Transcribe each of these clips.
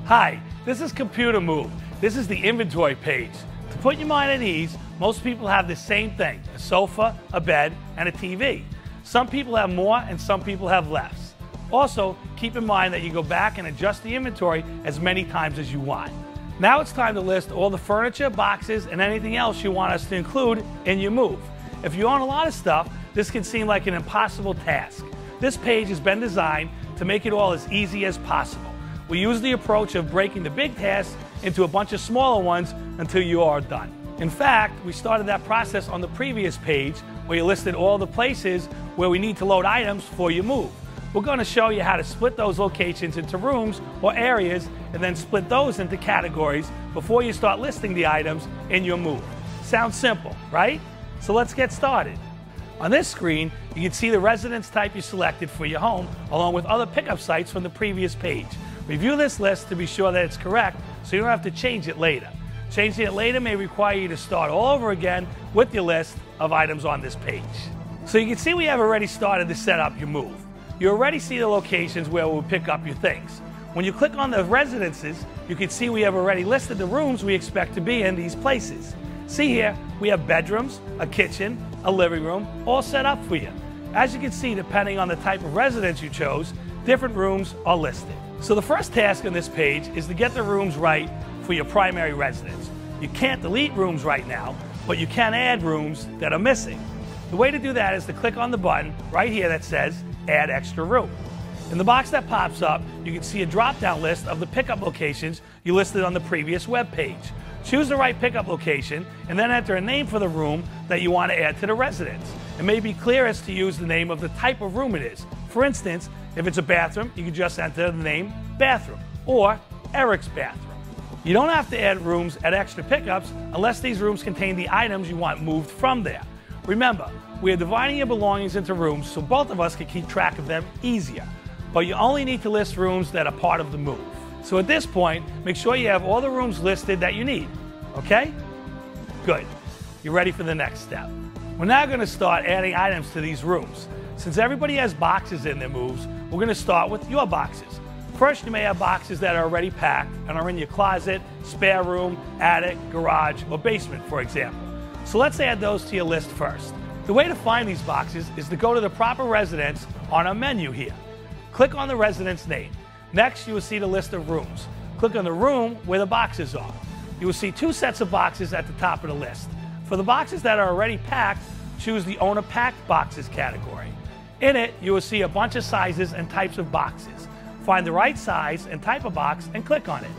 Hi, this is ComputeAMove. This is the inventory page. To put your mind at ease, most people have the same thing: a sofa, a bed, and a TV. Some people have more and some people have less. Also, keep in mind that you go back and adjust the inventory as many times as you want. Now it's time to list all the furniture, boxes, and anything else you want us to include in your move. If you own a lot of stuff, this can seem like an impossible task. This page has been designed to make it all as easy as possible. We use the approach of breaking the big tasks into a bunch of smaller ones until you are done. In fact, we started that process on the previous page where you listed all the places where we need to load items for your move. We're going to show you how to split those locations into rooms or areas and then split those into categories before you start listing the items in your move. Sounds simple, right? So let's get started. On this screen, you can see the residence type you selected for your home along with other pickup sites from the previous page. Review this list to be sure that it's correct so you don't have to change it later. Changing it later may require you to start all over again with your list of items on this page. So you can see we have already started to set up your move. You already see the locations where we'll pick up your things. When you click on the residences, you can see we have already listed the rooms we expect to be in these places. See here, we have bedrooms, a kitchen, a living room, all set up for you. As you can see, depending on the type of residence you chose, different rooms are listed. So the first task on this page is to get the rooms right for your primary residence. You can't delete rooms right now, but you can add rooms that are missing. The way to do that is to click on the button right here that says Add Extra Room. In the box that pops up, you can see a drop-down list of the pickup locations you listed on the previous web page. Choose the right pickup location and then enter a name for the room that you want to add to the residence. It may be clearest to use the name of the type of room it is. For instance, if it's a bathroom, you can just enter the name Bathroom or Eric's Bathroom. You don't have to add rooms at extra pickups unless these rooms contain the items you want moved from there. Remember, we are dividing your belongings into rooms so both of us can keep track of them easier. But you only need to list rooms that are part of the move. So at this point, make sure you have all the rooms listed that you need. Okay? Good. You're ready for the next step. We're now going to start adding items to these rooms. Since everybody has boxes in their moves, we're going to start with your boxes. First, you may have boxes that are already packed and are in your closet, spare room, attic, garage, or basement, for example. So let's add those to your list first. The way to find these boxes is to go to the proper residence on our menu here. Click on the residence name. Next, you will see the list of rooms. Click on the room where the boxes are. You will see two sets of boxes at the top of the list. For the boxes that are already packed, choose the Owner Packed Boxes category. In it, you will see a bunch of sizes and types of boxes. Find the right size and type of box and click on it.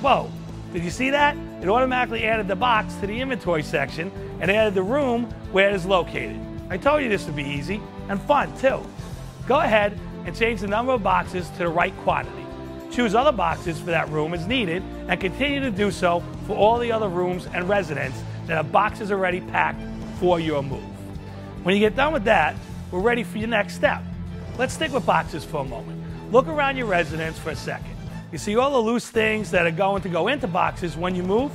Whoa, did you see that? It automatically added the box to the inventory section and added the room where it is located. I told you this would be easy and fun too. Go ahead and change the number of boxes to the right quantity. Choose other boxes for that room as needed and continue to do so for all the other rooms and residents that have boxes already packed for your move. When you get done with that, we're ready for your next step. Let's stick with boxes for a moment. Look around your residence for a second. You see all the loose things that are going to go into boxes when you move?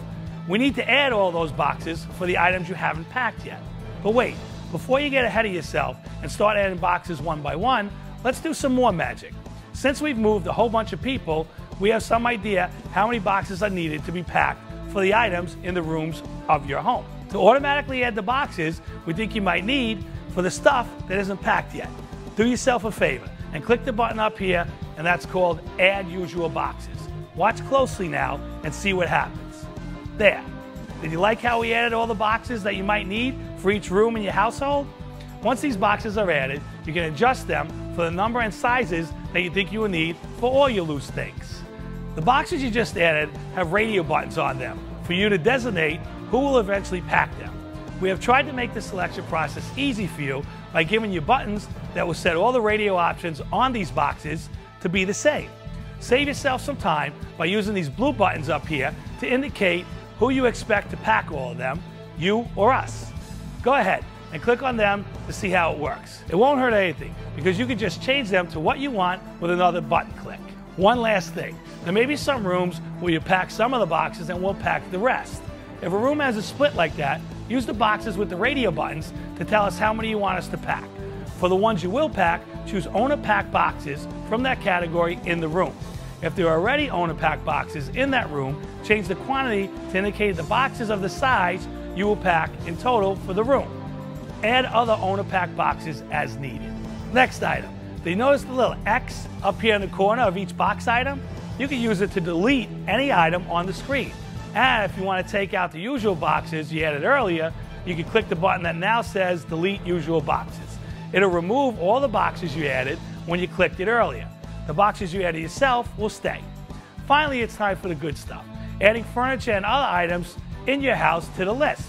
We need to add all those boxes for the items you haven't packed yet. But wait, before you get ahead of yourself and start adding boxes one by one, let's do some more magic. Since we've moved a whole bunch of people, we have some idea how many boxes are needed to be packed for the items in the rooms of your home. To automatically add the boxes we think you might need for the stuff that isn't packed yet, do yourself a favor and click the button up here, and that's called Add Usual Boxes. Watch closely now and see what happens. There. Did you like how we added all the boxes that you might need for each room in your household? Once these boxes are added, you can adjust them for the number and sizes that you think you will need for all your loose things. The boxes you just added have radio buttons on them for you to designate who will eventually pack them. We have tried to make the selection process easy for you by giving you buttons that will set all the radio options on these boxes to be the same. Save yourself some time by using these blue buttons up here to indicate who you expect to pack all of them, you or us. Go ahead and click on them to see how it works. It won't hurt anything because you can just change them to what you want with another button click. One last thing, there may be some rooms where you pack some of the boxes and we'll pack the rest. If a room has a split like that, use the boxes with the radio buttons to tell us how many you want us to pack. For the ones you will pack, choose owner pack boxes from that category in the room. If there are already owner pack boxes in that room, change the quantity to indicate the boxes of the size you will pack in total for the room. Add other owner pack boxes as needed. Next item. Do you notice the little X up here in the corner of each box item? You can use it to delete any item on the screen. And if you want to take out the usual boxes you added earlier, you can click the button that now says Delete Usual Boxes. It'll remove all the boxes you added when you clicked it earlier. The boxes you added yourself will stay. Finally, it's time for the good stuff. Adding furniture and other items in your house to the list.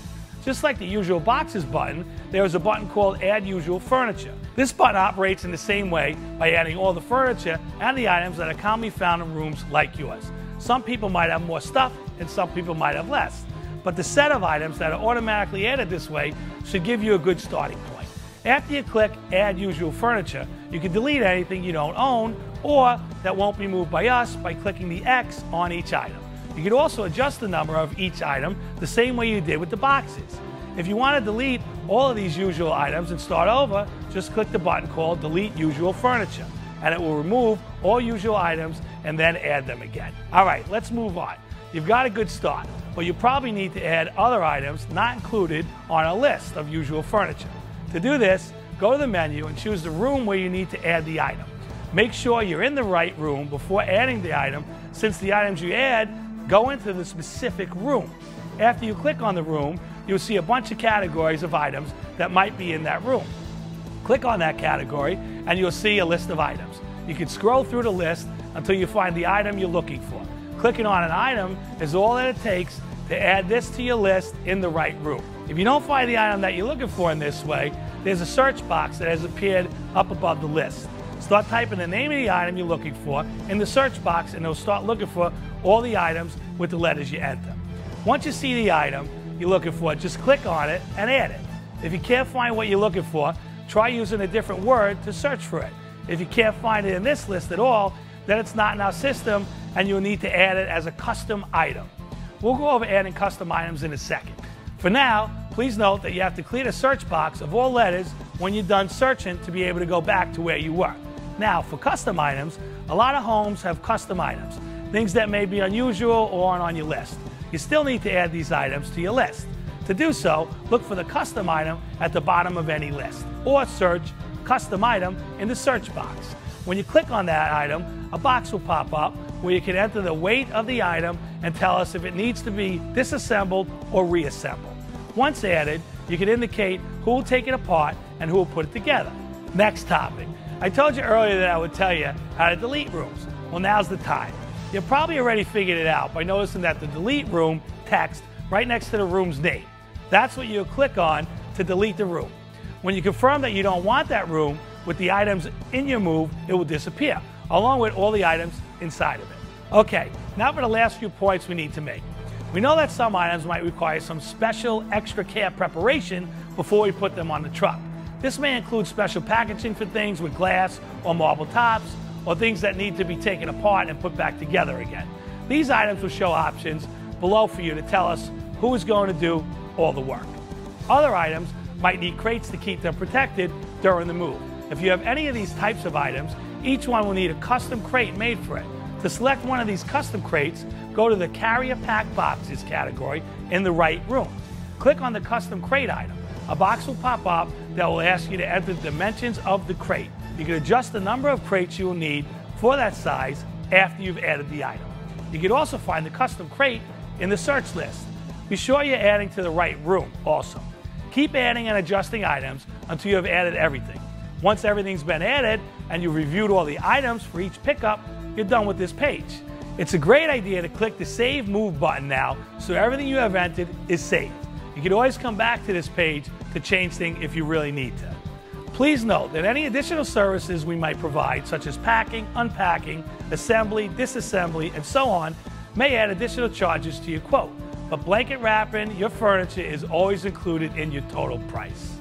Just like the Usual Boxes button, there is a button called Add Usual Furniture. This button operates in the same way by adding all the furniture and the items that are commonly found in rooms like yours. Some people might have more stuff and some people might have less. But the set of items that are automatically added this way should give you a good starting point. After you click Add Usual Furniture, you can delete anything you don't own or that won't be moved by us by clicking the X on each item. You can also adjust the number of each item the same way you did with the boxes. If you want to delete all of these usual items and start over, just click the button called Delete Usual Furniture, and it will remove all usual items and then add them again. All right, let's move on. You've got a good start, but you probably need to add other items not included on a list of usual furniture. To do this, go to the menu and choose the room where you need to add the item. Make sure you're in the right room before adding the item, since the items you add go into the specific room. After you click on the room, you'll see a bunch of categories of items that might be in that room. Click on that category and you'll see a list of items. You can scroll through the list until you find the item you're looking for. Clicking on an item is all that it takes to add this to your list in the right room. If you don't find the item that you're looking for in this way, there's a search box that has appeared up above the list. Start typing the name of the item you're looking for in the search box and it'll start looking for all the items with the letters you enter. Once you see the item you're looking for, just click on it and add it. If you can't find what you're looking for, try using a different word to search for it. If you can't find it in this list at all, then it's not in our system and you'll need to add it as a custom item. We'll go over adding custom items in a second. For now, please note that you have to clear the search box of all letters when you're done searching to be able to go back to where you were. Now, for custom items, a lot of homes have custom items, things that may be unusual or aren't on your list. You still need to add these items to your list. To do so, look for the custom item at the bottom of any list, or search custom item in the search box. When you click on that item, a box will pop up where you can enter the weight of the item and tell us if it needs to be disassembled or reassembled. Once added, you can indicate who will take it apart and who will put it together. Next topic. I told you earlier that I would tell you how to delete rooms. Well, now's the time. You've probably already figured it out by noticing that the delete room text right next to the room's name. That's what you'll click on to delete the room. When you confirm that you don't want that room with the items in your move, it will disappear, along with all the items inside of it. Okay, now for the last few points we need to make. We know that some items might require some special extra care preparation before we put them on the truck. This may include special packaging for things with glass or marble tops, or things that need to be taken apart and put back together again. These items will show options below for you to tell us who is going to do all the work. Other items might need crates to keep them protected during the move. If you have any of these types of items, each one will need a custom crate made for it. To select one of these custom crates, go to the Carrier Pack Boxes category in the right room. Click on the custom crate item. A box will pop up that will ask you to enter the dimensions of the crate. You can adjust the number of crates you will need for that size after you've added the item. You can also find the custom crate in the search list. Be sure you're adding to the right room also. Keep adding and adjusting items until you have added everything. Once everything's been added and you've reviewed all the items for each pickup, you're done with this page. It's a great idea to click the Save Move button now so everything you have entered is saved. You can always come back to this page to change things if you really need to. Please note that any additional services we might provide, such as packing, unpacking, assembly, disassembly, and so on, may add additional charges to your quote. But blanket wrapping your furniture is always included in your total price.